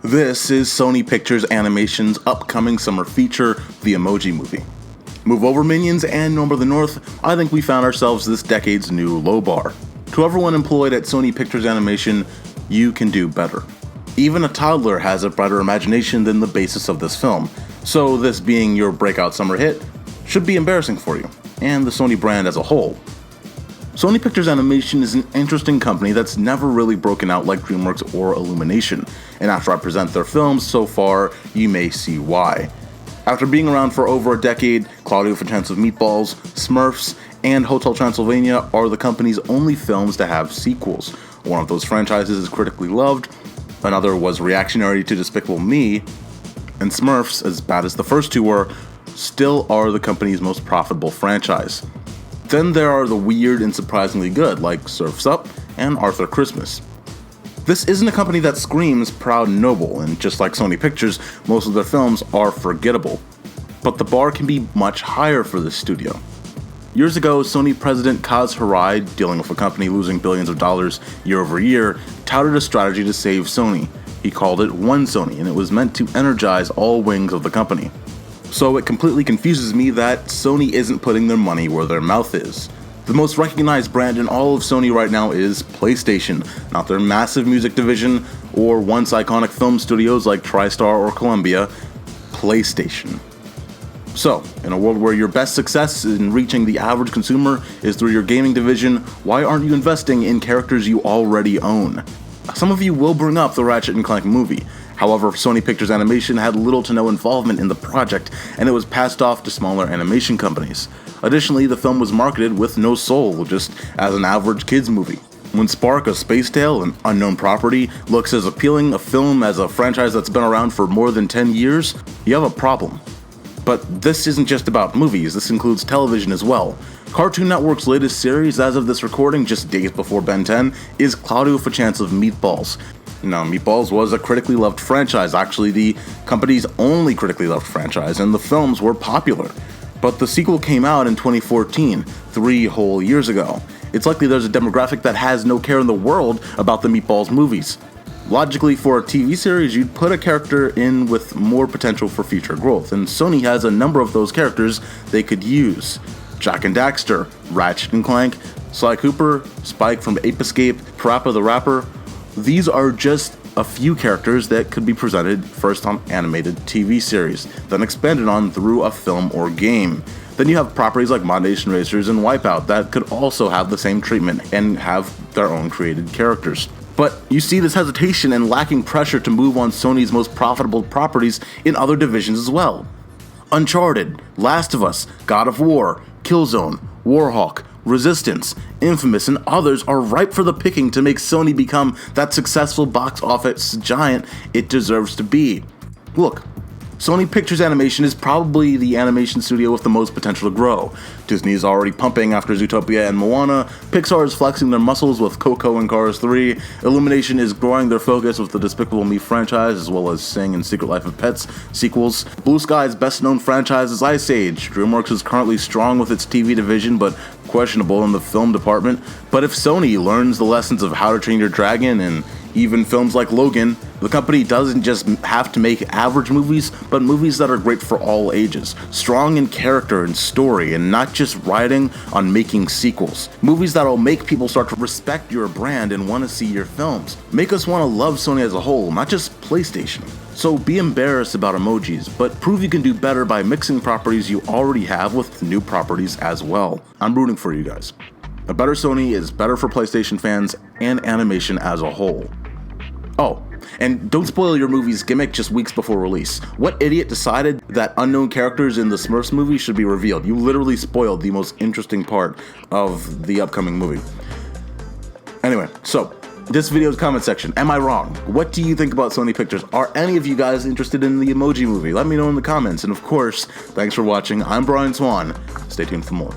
This is Sony Pictures Animation's upcoming summer feature, the Emoji Movie. Move over, minions, and Norm of the North, I think we found ourselves this decade's new low bar. To everyone employed at Sony Pictures Animation, you can do better. Even a toddler has a brighter imagination than the basis of this film, so this being your breakout summer hit should be embarrassing for you, and the Sony brand as a whole. Sony Pictures Animation is an interesting company that's never really broken out like DreamWorks or Illumination, and after I present their films so far, you may see why. After being around for over a decade, Claudio for Chance of Meatballs, Smurfs, and Hotel Transylvania are the company's only films to have sequels. One of those franchises is critically loved, another was reactionary to Despicable Me, and Smurfs, as bad as the first two were, still are the company's most profitable franchise. Then there are the weird and surprisingly good, like Surf's Up and Arthur Christmas. This isn't a company that screams proud and noble, and just like Sony Pictures, most of their films are forgettable. But the bar can be much higher for this studio. Years ago, Sony president Kaz Hirai, dealing with a company losing billions of dollars year over year, touted a strategy to save Sony. He called it One Sony, and it was meant to energize all wings of the company. So it completely confuses me that Sony isn't putting their money where their mouth is. The most recognized brand in all of Sony right now is PlayStation, not their massive music division or once iconic film studios like TriStar or Columbia, PlayStation. So, in a world where your best success in reaching the average consumer is through your gaming division, why aren't you investing in characters you already own? Some of you will bring up the Ratchet & Clank movie. However, Sony Pictures Animation had little to no involvement in the project, and it was passed off to smaller animation companies. Additionally, the film was marketed with no soul, just as an average kids movie. When Spark, a Space Tale, an unknown property, looks as appealing a film as a franchise that's been around for more than 10 years, you have a problem. But this isn't just about movies, this includes television as well. Cartoon Network's latest series, as of this recording, just days before Ben 10, is Claudio for Chance of Meatballs. Now, Meatballs was a critically loved franchise, actually the company's only critically loved franchise, and the films were popular. But the sequel came out in 2014, 3 whole years ago. It's likely there's a demographic that has no care in the world about the Meatballs movies. Logically, for a TV series, you'd put a character in with more potential for future growth, and Sony has a number of those characters they could use. Jak and Daxter, Ratchet & Clank, Sly Cooper, Spike from Ape Escape, Parappa the Rapper. These are just a few characters that could be presented first on animated TV series, then expanded on through a film or game. Then you have properties like Modernation Racers and Wipeout that could also have the same treatment and have their own created characters. But you see this hesitation and lacking pressure to move on Sony's most profitable properties in other divisions as well. Uncharted, Last of Us, God of War, Killzone, Warhawk, Resistance, Infamous, and others are ripe for the picking to make Sony become that successful box office giant it deserves to be. Look, Sony Pictures Animation is probably the animation studio with the most potential to grow. Disney is already pumping after Zootopia and Moana, Pixar is flexing their muscles with Coco and Cars 3, Illumination is growing their focus with the Despicable Me franchise as well as Sing and Secret Life of Pets sequels. Blue Sky's best known franchise is Ice Age. DreamWorks is currently strong with its TV division but questionable in the film department. But if Sony learns the lessons of How to Train Your Dragon and even films like Logan, the company doesn't just have to make average movies, but movies that are great for all ages, strong in character and story, and not just riding on making sequels. Movies that'll make people start to respect your brand and want to see your films. Make us want to love Sony as a whole, not just PlayStation. So be embarrassed about emojis, but prove you can do better by mixing properties you already have with new properties as well. I'm rooting for you guys. A better Sony is better for PlayStation fans and animation as a whole. Oh, and don't spoil your movie's gimmick just weeks before release. What idiot decided that unknown characters in the Smurfs movie should be revealed? You literally spoiled the most interesting part of the upcoming movie. Anyway, so this video's comment section. Am I wrong? What do you think about Sony Pictures? Are any of you guys interested in the Emoji Movie? Let me know in the comments. And of course, thanks for watching. I'm Brian Swan. Stay tuned for more.